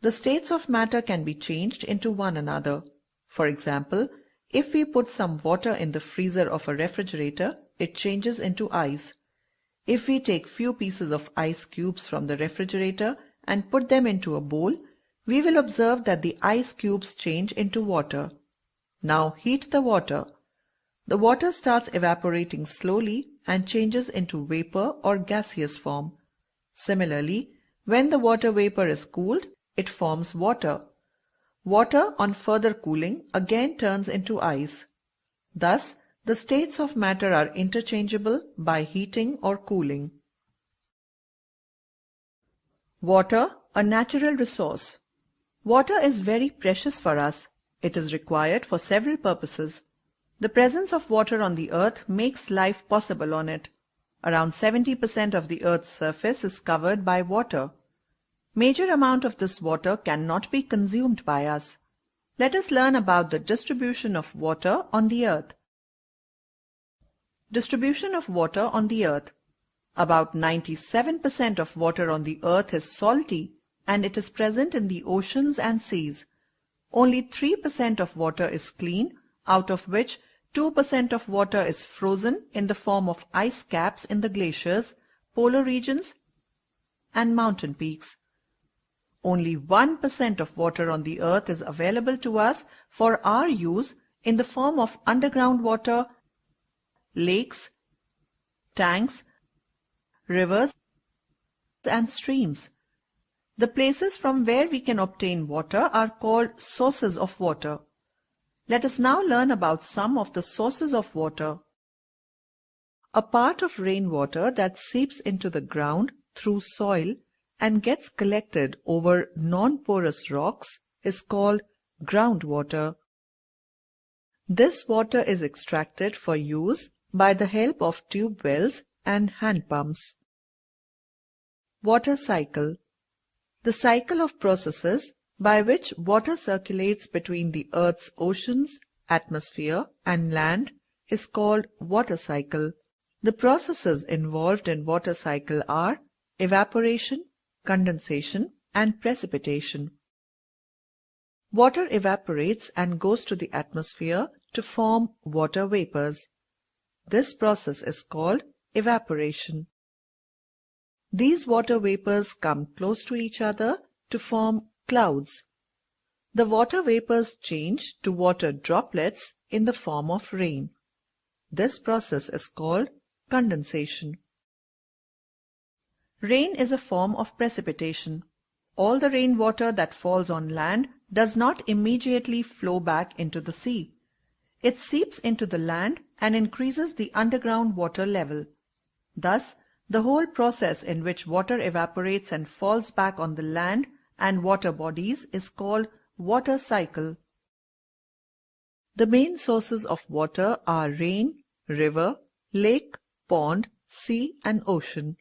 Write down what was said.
The states of matter can be changed into one another. For example, if we put some water in the freezer of a refrigerator, it changes into ice. If we take few pieces of ice cubes from the refrigerator and put them into a bowl, we will observe that the ice cubes change into water. Now heat the water. The water starts evaporating slowly and changes into vapor or gaseous form. Similarly, when the water vapor is cooled, it forms water. Water on further cooling again turns into ice. Thus, the states of matter are interchangeable by heating or cooling. Water, a natural resource. Water is very precious for us. It is required for several purposes. The presence of water on the earth makes life possible on it. Around 70% of the earth's surface is covered by water. Major amount of this water cannot be consumed by us. Let us learn about the distribution of water on the earth. Distribution of water on the earth. About 97% of water on the earth is salty and it is present in the oceans and seas. Only 3% of water is clean, out of which 2% of water is frozen in the form of ice caps in the glaciers, polar regions, and mountain peaks. Only 1% of water on the earth is available to us for our use in the form of underground water, lakes, tanks, rivers, and streams. The places from where we can obtain water are called sources of water. Let us now learn about some of the sources of water. A part of rainwater that seeps into the ground through soil and gets collected over non-porous rocks is called groundwater. This water is extracted for use by the help of tube wells and hand pumps. Water cycle. The cycle of processes by which water circulates between the Earth's oceans, atmosphere, and land is called water cycle. The processes involved in water cycle are evaporation, condensation, and precipitation. Water evaporates and goes to the atmosphere to form water vapors. This process is called evaporation. These water vapors come close to each other to form clouds. The water vapors change to water droplets in the form of rain. This process is called condensation. Rain is a form of precipitation. All the rainwater that falls on land does not immediately flow back into the sea. It seeps into the land and increases the underground water level. Thus, the whole process in which water evaporates and falls back on the land and water bodies is called water cycle. The main sources of water are rain, river, lake, pond, sea, and ocean.